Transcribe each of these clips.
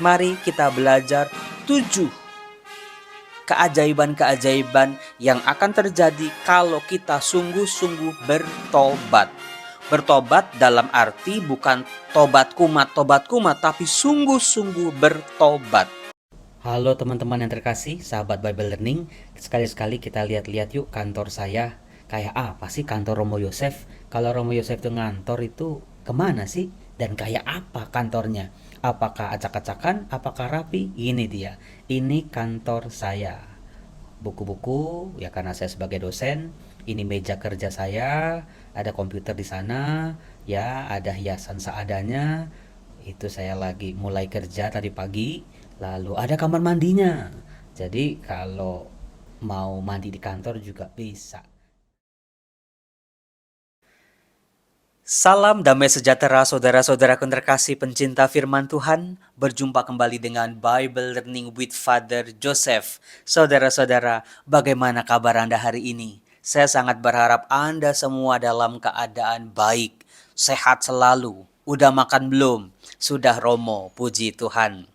Mari kita belajar 7 keajaiban-keajaiban yang akan terjadi kalau kita sungguh-sungguh bertobat. Bertobat dalam arti bukan tobat kumat, tapi sungguh-sungguh bertobat. Halo teman-teman yang terkasih, sahabat Bible Learning. Sekali-sekali kita lihat-lihat yuk kantor saya. Kayak apa sih kantor Romo Yosef? Kalau Romo Yosef itu ngantor itu kemana sih? Dan kayak apa kantornya? Apakah acak-acakan? Apakah rapi? Ini dia. Ini kantor saya. Buku-buku, ya karena saya sebagai dosen. Ini meja kerja saya. Ada komputer di sana. Ya, ada hiasan seadanya. Itu saya lagi mulai kerja tadi pagi. Lalu ada kamar mandinya. Jadi kalau mau mandi di kantor juga bisa. Salam damai sejahtera saudara-saudaraku terkasih pencinta firman Tuhan. Berjumpa kembali dengan Bible Learning with Father Joseph. Saudara-saudara, bagaimana kabar Anda hari ini? Saya sangat berharap Anda semua dalam keadaan baik, sehat selalu. Udah makan belum? Sudah Romo, puji Tuhan.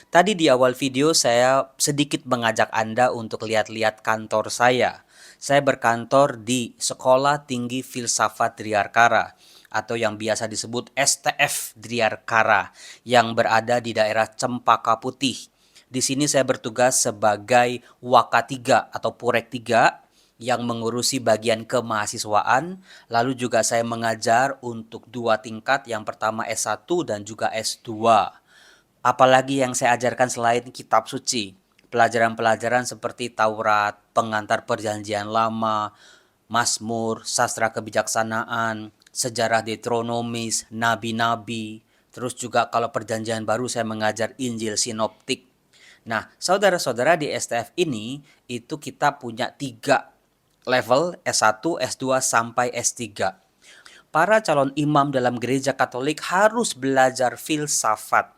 Tadi di awal video saya sedikit mengajak Anda untuk lihat-lihat kantor saya. Saya berkantor di Sekolah Tinggi Filsafat Driarkara atau yang biasa disebut STF Driarkara yang berada di daerah Cempaka Putih. Di sini saya bertugas sebagai Waka 3 atau Purek 3 yang mengurusi bagian kemahasiswaan. Lalu juga saya mengajar untuk 2 tingkat, yang pertama S1 dan juga S2. Apalagi yang saya ajarkan selain kitab suci, pelajaran-pelajaran seperti Taurat, pengantar perjanjian lama, Mazmur, sastra kebijaksanaan, sejarah Deuteronomis, nabi-nabi. Terus juga kalau perjanjian baru saya mengajar Injil sinoptik. Nah, saudara-saudara, di STF ini itu kita punya 3 level, S1, S2 sampai S3. Para calon imam dalam gereja Katolik harus belajar filsafat.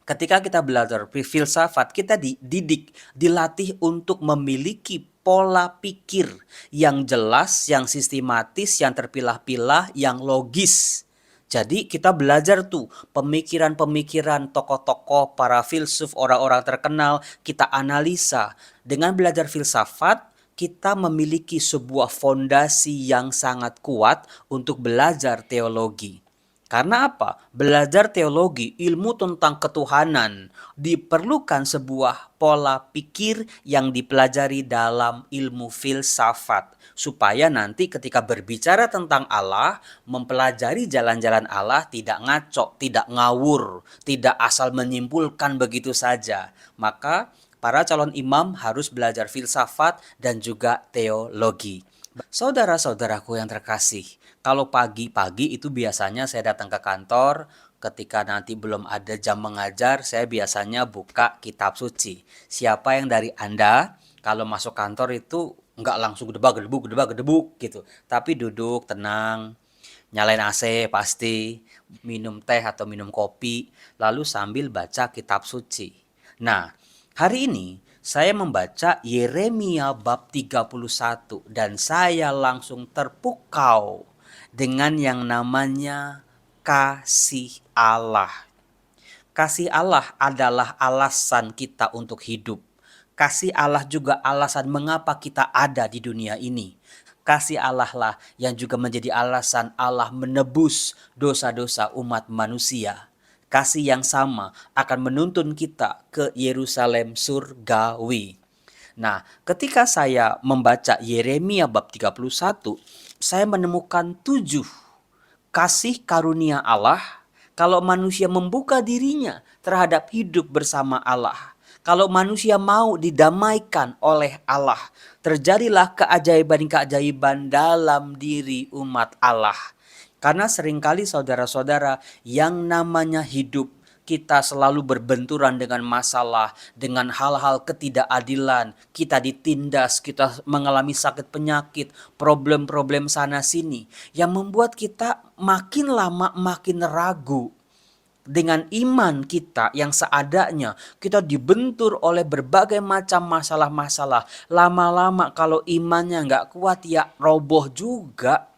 Ketika kita belajar filsafat, kita dididik, dilatih untuk memiliki pola pikir yang jelas, yang sistematis, yang terpilah-pilah, yang logis. Jadi kita belajar tuh pemikiran-pemikiran tokoh-tokoh, para filsuf, orang-orang terkenal, kita analisa. Dengan belajar filsafat, kita memiliki sebuah fondasi yang sangat kuat untuk belajar teologi. Karena apa? Belajar teologi, ilmu tentang ketuhanan, diperlukan sebuah pola pikir yang dipelajari dalam ilmu filsafat. Supaya nanti ketika berbicara tentang Allah, mempelajari jalan-jalan Allah tidak ngaco, tidak ngawur, tidak asal menyimpulkan begitu saja. Maka para calon imam harus belajar filsafat dan juga teologi. Saudara-saudaraku yang terkasih, kalau pagi-pagi itu biasanya saya datang ke kantor. Ketika nanti belum ada jam mengajar, saya biasanya buka kitab suci. Siapa yang dari Anda kalau masuk kantor itu nggak langsung gedebak gitu, tapi duduk tenang, nyalain AC pasti, minum teh atau minum kopi, lalu sambil baca kitab suci. Nah, hari ini saya membaca Yeremia bab 31 dan saya langsung terpukau dengan yang namanya kasih Allah. Kasih Allah adalah alasan kita untuk hidup. Kasih Allah juga alasan mengapa kita ada di dunia ini. Kasih Allah lah yang juga menjadi alasan Allah menebus dosa-dosa umat manusia. Kasih yang sama akan menuntun kita ke Yerusalem surgawi. Nah, ketika saya membaca Yeremia bab 31, saya menemukan 7 kasih karunia Allah kalau manusia membuka dirinya terhadap hidup bersama Allah. Kalau manusia mau didamaikan oleh Allah, terjadilah keajaiban-keajaiban dalam diri umat Allah. Karena seringkali saudara-saudara, yang namanya hidup, kita selalu berbenturan dengan masalah, dengan hal-hal ketidakadilan. Kita ditindas, kita mengalami sakit penyakit, problem-problem sana sini, yang membuat kita makin lama makin ragu. Dengan iman kita yang seadanya, kita dibentur oleh berbagai macam masalah-masalah. Lama-lama kalau imannya nggak kuat ya roboh juga.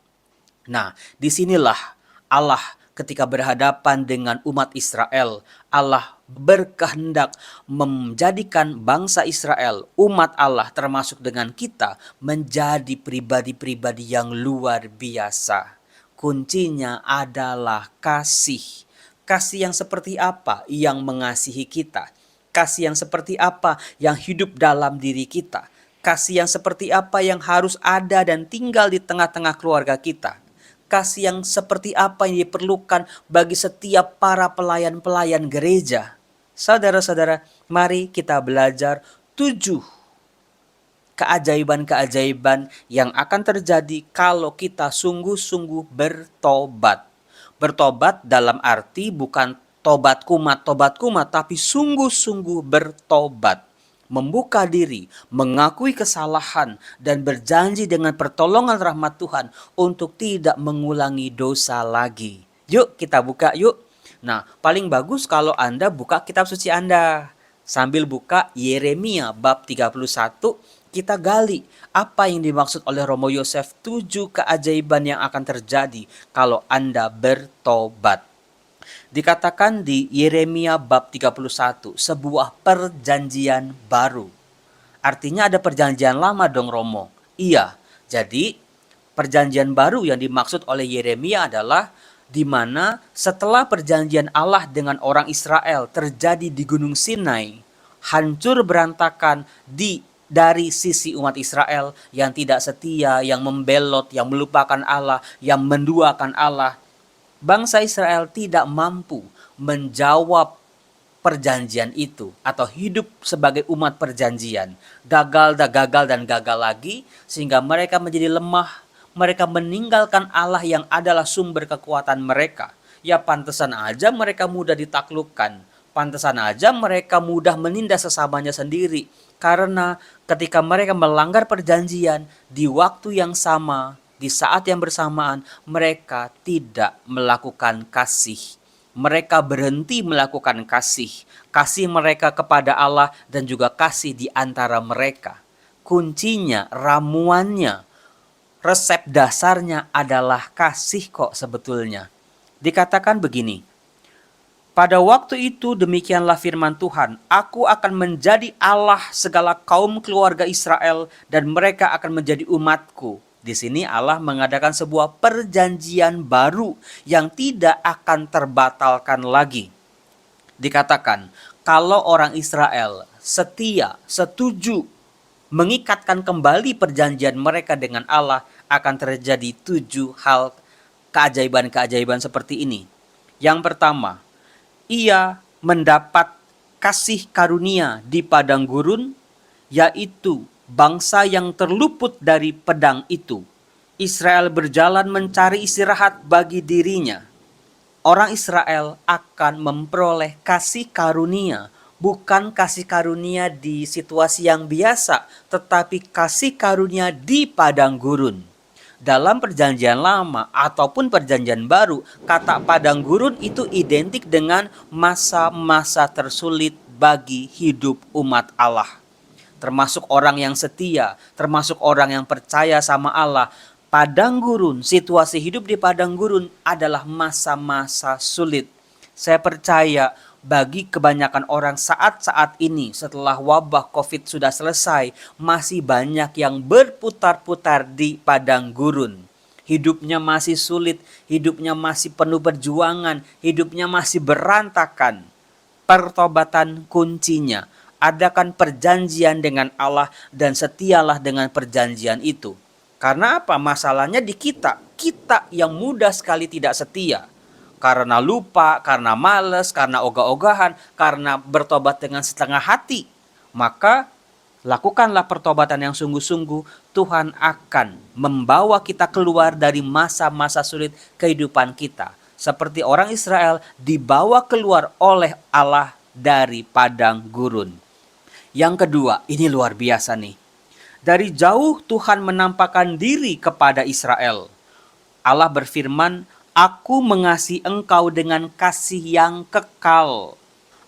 Nah, disinilah Allah ketika berhadapan dengan umat Israel, Allah berkehendak menjadikan bangsa Israel, umat Allah termasuk dengan kita, menjadi pribadi-pribadi yang luar biasa. Kuncinya adalah kasih. Kasih yang seperti apa yang mengasihi kita? Kasih yang seperti apa yang hidup dalam diri kita? Kasih yang seperti apa yang harus ada dan tinggal di tengah-tengah keluarga kita? Kasih yang seperti apa yang diperlukan bagi setiap para pelayan-pelayan gereja? Saudara-saudara, mari kita belajar 7 keajaiban-keajaiban yang akan terjadi kalau kita sungguh-sungguh bertobat. Bertobat dalam arti bukan tobat kumat, tapi sungguh-sungguh bertobat. Membuka diri, mengakui kesalahan, dan berjanji dengan pertolongan rahmat Tuhan untuk tidak mengulangi dosa lagi. Yuk kita buka yuk. Nah, paling bagus kalau Anda buka kitab suci Anda. Sambil buka Yeremia bab 31, kita gali apa yang dimaksud oleh Romo Yosef 7 keajaiban yang akan terjadi kalau Anda bertobat. Dikatakan di Yeremia bab 31, sebuah perjanjian baru. Artinya ada perjanjian lama dong Romo. Iya, jadi perjanjian baru yang dimaksud oleh Yeremia adalah di mana setelah perjanjian Allah dengan orang Israel terjadi di Gunung Sinai, hancur berantakan dari sisi umat Israel yang tidak setia, yang membelot, yang melupakan Allah, yang menduakan Allah. Bangsa Israel tidak mampu menjawab perjanjian itu atau hidup sebagai umat perjanjian. Gagal dan gagal lagi sehingga mereka menjadi lemah. Mereka meninggalkan Allah yang adalah sumber kekuatan mereka. Ya pantesan aja mereka mudah ditaklukkan. Pantesan aja mereka mudah menindas sesamanya sendiri. Karena ketika mereka melanggar perjanjian di waktu yang sama, di saat yang bersamaan, mereka tidak melakukan kasih. Mereka berhenti melakukan kasih. Kasih mereka kepada Allah dan juga kasih di antara mereka. Kuncinya, ramuannya, resep dasarnya adalah kasih kok sebetulnya. Dikatakan begini, pada waktu itu demikianlah firman Tuhan, aku akan menjadi Allah segala kaum keluarga Israel dan mereka akan menjadi umatku. Di sini Allah mengadakan sebuah perjanjian baru yang tidak akan terbatalkan lagi. Dikatakan, kalau orang Israel setia, setuju, mengikatkan kembali perjanjian mereka dengan Allah, akan terjadi 7 hal keajaiban-keajaiban seperti ini. Yang pertama, ia mendapat kasih karunia di padang gurun, yaitu bangsa yang terluput dari pedang itu. Israel berjalan mencari istirahat bagi dirinya. Orang Israel akan memperoleh kasih karunia, bukan kasih karunia di situasi yang biasa, tetapi kasih karunia di padang gurun. Dalam perjanjian lama ataupun perjanjian baru, kata padang gurun itu identik dengan masa-masa tersulit bagi hidup umat Allah. Termasuk orang yang setia, termasuk orang yang percaya sama Allah. Padang gurun, situasi hidup di padang gurun adalah masa-masa sulit. Saya percaya bagi kebanyakan orang saat-saat ini setelah wabah COVID sudah selesai, masih banyak yang berputar-putar di padang gurun. Hidupnya masih sulit, hidupnya masih penuh perjuangan, hidupnya masih berantakan. Pertobatan kuncinya. Adakan perjanjian dengan Allah dan setialah dengan perjanjian itu. Karena apa? Masalahnya di kita. Kita yang mudah sekali tidak setia. Karena lupa, karena malas, karena ogah-ogahan, karena bertobat dengan setengah hati. Maka lakukanlah pertobatan yang sungguh-sungguh. Tuhan akan membawa kita keluar dari masa-masa sulit kehidupan kita. Seperti orang Israel dibawa keluar oleh Allah dari padang gurun. Yang kedua, ini luar biasa nih. Dari jauh Tuhan menampakkan diri kepada Israel. Allah berfirman, aku mengasihi engkau dengan kasih yang kekal.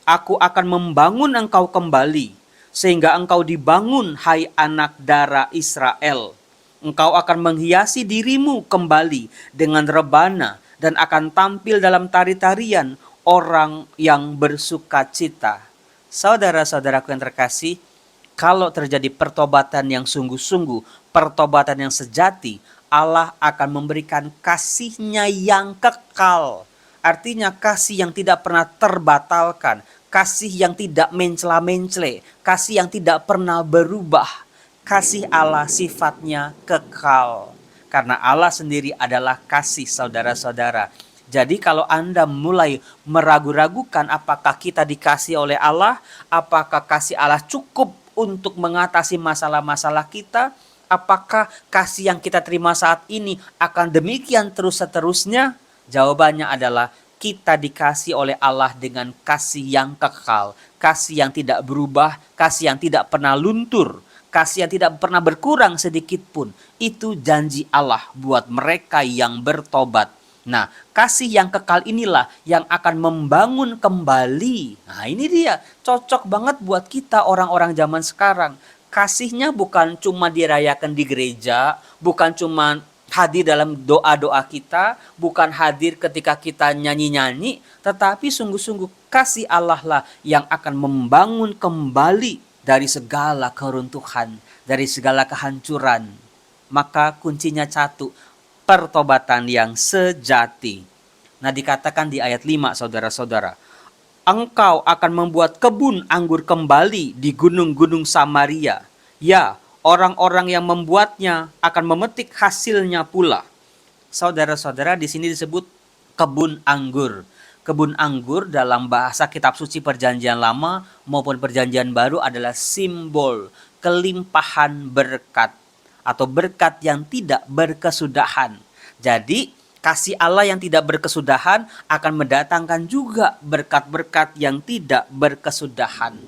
Aku akan membangun engkau kembali, sehingga engkau dibangun, hai anak darah Israel. Engkau akan menghiasi dirimu kembali dengan rebana dan akan tampil dalam tari-tarian orang yang bersuka cita. Saudara-saudaraku yang terkasih, kalau terjadi pertobatan yang sungguh-sungguh, pertobatan yang sejati, Allah akan memberikan kasih-Nya yang kekal. Artinya kasih yang tidak pernah terbatalkan, kasih yang tidak mencela-mencele, kasih yang tidak pernah berubah. Kasih Allah sifatnya kekal. Karena Allah sendiri adalah kasih, saudara-saudara. Jadi kalau Anda mulai meragu-ragukan apakah kita dikasih oleh Allah, apakah kasih Allah cukup untuk mengatasi masalah-masalah kita, apakah kasih yang kita terima saat ini akan demikian terus seterusnya? Jawabannya adalah kita dikasih oleh Allah dengan kasih yang kekal, kasih yang tidak berubah, kasih yang tidak pernah luntur, kasih yang tidak pernah berkurang sedikit pun. Itu janji Allah buat mereka yang bertobat. Nah, kasih yang kekal inilah yang akan membangun kembali. Nah, ini dia, cocok banget buat kita orang-orang zaman sekarang. Kasihnya bukan cuma dirayakan di gereja, bukan cuma hadir dalam doa-doa kita, bukan hadir ketika kita nyanyi-nyanyi, tetapi sungguh-sungguh kasih Allah lah yang akan membangun kembali dari segala keruntuhan, dari segala kehancuran. Maka kuncinya satu, pertobatan yang sejati. Nah, dikatakan di ayat 5, saudara-saudara, engkau akan membuat kebun anggur kembali di gunung-gunung Samaria. Ya, orang-orang yang membuatnya akan memetik hasilnya pula. Saudara-saudara, di sini disebut kebun anggur. Kebun anggur dalam bahasa kitab suci Perjanjian Lama maupun Perjanjian Baru adalah simbol kelimpahan berkat atau berkat yang tidak berkesudahan. Jadi, kasih Allah yang tidak berkesudahan akan mendatangkan juga berkat-berkat yang tidak berkesudahan.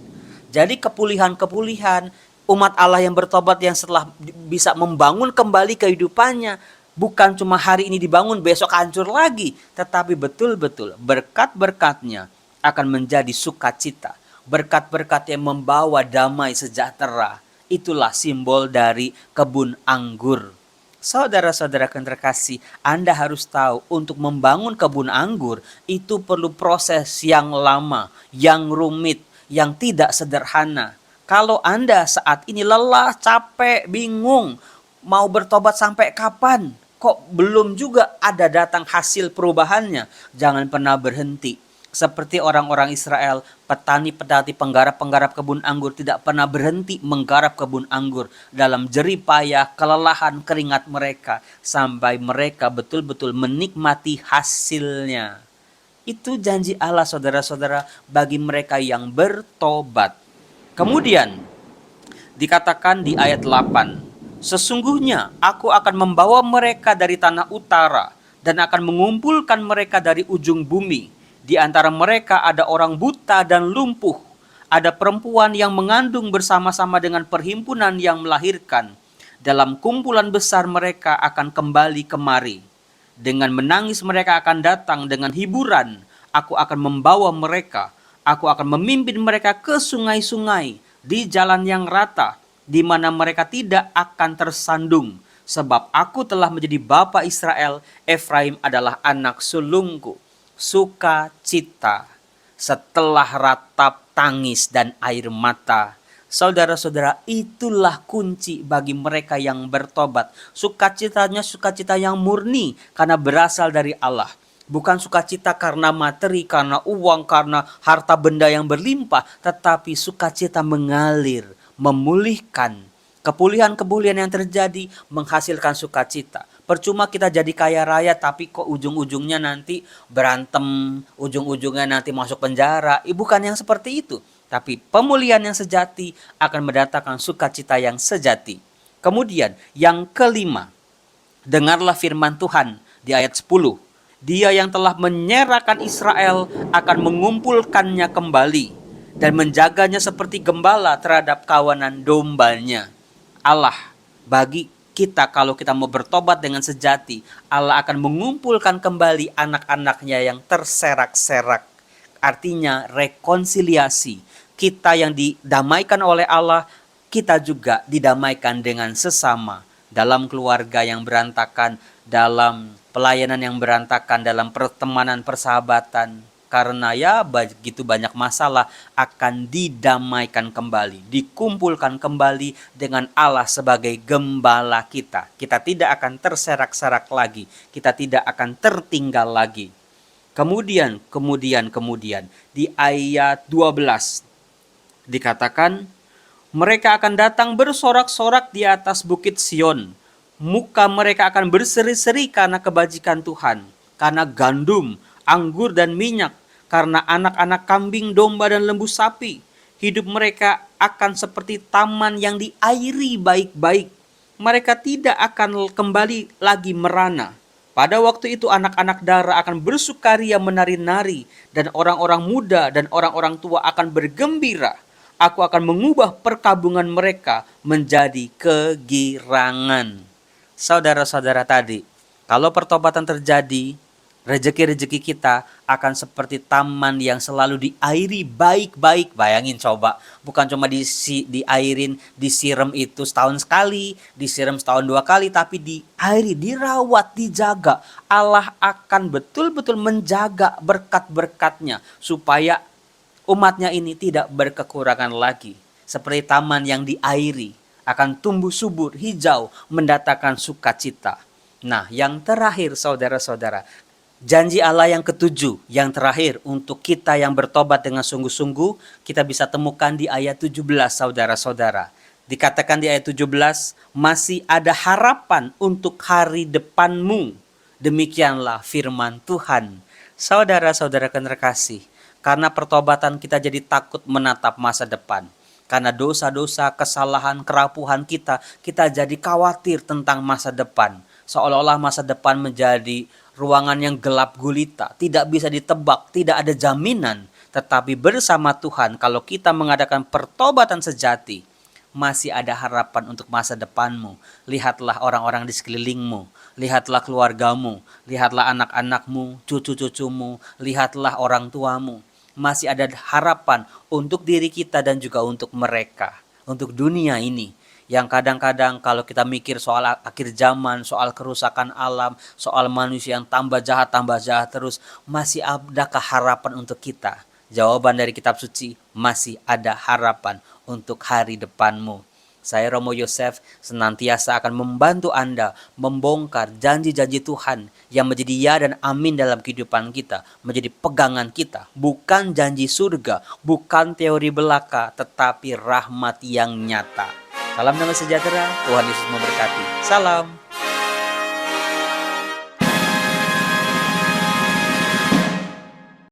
Jadi kepulihan-kepulihan umat Allah yang bertobat yang setelah bisa membangun kembali kehidupannya, bukan cuma hari ini dibangun besok hancur lagi, tetapi betul-betul berkat-berkatnya akan menjadi sukacita. Berkat-berkat yang membawa damai sejahtera. Itulah simbol dari kebun anggur. Saudara-saudara yang terkasih, Anda harus tahu untuk membangun kebun anggur itu perlu proses yang lama, yang rumit, yang tidak sederhana. Kalau Anda saat ini lelah, capek, bingung, mau bertobat sampai kapan? Kok belum juga ada datang hasil perubahannya? Jangan pernah berhenti. Seperti orang-orang Israel, petani-petani penggarap-penggarap kebun anggur tidak pernah berhenti menggarap kebun anggur dalam jerih payah, kelelahan, keringat mereka sampai mereka betul-betul menikmati hasilnya. Itu janji Allah, saudara-saudara, bagi mereka yang bertobat. Kemudian dikatakan di ayat 8, sesungguhnya aku akan membawa mereka dari tanah utara dan akan mengumpulkan mereka dari ujung bumi. Di antara mereka ada orang buta dan lumpuh, ada perempuan yang mengandung bersama-sama dengan perhimpunan yang melahirkan. Dalam kumpulan besar mereka akan kembali kemari. Dengan menangis mereka akan datang, dengan hiburan aku akan membawa mereka. Aku akan memimpin mereka ke sungai-sungai, di jalan yang rata, di mana mereka tidak akan tersandung. Sebab aku telah menjadi bapa Israel, Efraim adalah anak sulungku. Sukacita setelah ratap tangis dan air mata. Saudara-saudara, itulah kunci bagi mereka yang bertobat. Sukacitanya sukacita yang murni karena berasal dari Allah. Bukan sukacita karena materi, karena uang, karena harta benda yang berlimpah, tetapi sukacita mengalir, memulihkan. Kepulihan-kepulihan yang terjadi menghasilkan sukacita. Percuma kita jadi kaya raya tapi kok ujung-ujungnya nanti berantem, ujung-ujungnya nanti masuk penjara. Bukan yang seperti itu. Tapi pemulihan yang sejati akan mendatangkan sukacita yang sejati. Kemudian yang kelima, dengarlah firman Tuhan di ayat 10. Dia yang telah menyerahkan Israel akan mengumpulkannya kembali dan menjaganya seperti gembala terhadap kawanan dombanya. Allah bagi kita kalau kita mau bertobat dengan sejati, Allah akan mengumpulkan kembali anak-anaknya yang terserak-serak. Artinya rekonsiliasi. Kita yang didamaikan oleh Allah, kita juga didamaikan dengan sesama. Dalam keluarga yang berantakan, dalam pelayanan yang berantakan dalam pertemanan persahabatan, karena ya begitu banyak masalah, akan didamaikan kembali, dikumpulkan kembali dengan Allah sebagai gembala kita. Kita tidak akan terserak-serak lagi, kita tidak akan tertinggal lagi. Kemudian di ayat 12 dikatakan, mereka akan datang bersorak-sorak di atas bukit Sion. Muka mereka akan berseri-seri karena kebajikan Tuhan, karena gandum, anggur dan minyak, karena anak-anak kambing, domba dan lembu sapi. Hidup mereka akan seperti taman yang diairi baik-baik. Mereka tidak akan kembali lagi merana. Pada waktu itu anak-anak dara akan bersukaria menari-nari, dan orang-orang muda dan orang-orang tua akan bergembira. Aku akan mengubah perkabungan mereka menjadi kegirangan. Saudara-saudara tadi, kalau pertobatan terjadi, rezeki-rezeki kita akan seperti taman yang selalu diairi baik-baik. Bayangin coba, bukan cuma diairin, disiram itu setahun sekali, disiram setahun 2 kali, tapi diairi, dirawat, dijaga. Allah akan betul-betul menjaga berkat-berkatnya supaya umatnya ini tidak berkekurangan lagi. Seperti taman yang diairi, akan tumbuh subur, hijau, mendatangkan sukacita. Nah, yang terakhir saudara-saudara, janji Allah yang ketujuh, yang terakhir untuk kita yang bertobat dengan sungguh-sungguh, kita bisa temukan di ayat 17 saudara-saudara. Dikatakan di ayat 17, masih ada harapan untuk hari depanmu. Demikianlah firman Tuhan. Saudara-saudara terkasih, karena pertobatan kita jadi takut menatap masa depan. Karena dosa-dosa, kesalahan, kerapuhan kita jadi khawatir tentang masa depan. Seolah-olah masa depan menjadi ruangan yang gelap gulita, tidak bisa ditebak, tidak ada jaminan. Tetapi bersama Tuhan, kalau kita mengadakan pertobatan sejati, masih ada harapan untuk masa depanmu. Lihatlah orang-orang di sekelilingmu, lihatlah keluargamu, lihatlah anak-anakmu, cucu-cucumu, lihatlah orang tuamu. Masih ada harapan untuk diri kita dan juga untuk mereka, untuk dunia ini. Yang kadang-kadang kalau kita mikir soal akhir zaman, soal kerusakan alam, soal manusia yang tambah jahat terus, masih adakah harapan untuk kita? Jawaban dari kitab suci, masih ada harapan untuk hari depanmu. Saya Romo Yosef senantiasa akan membantu Anda membongkar janji-janji Tuhan yang menjadi ya dan amin dalam kehidupan kita, menjadi pegangan kita. Bukan janji surga, bukan teori belaka, tetapi rahmat yang nyata. Salam damai sejahtera, Tuhan Yesus memberkati. Salam.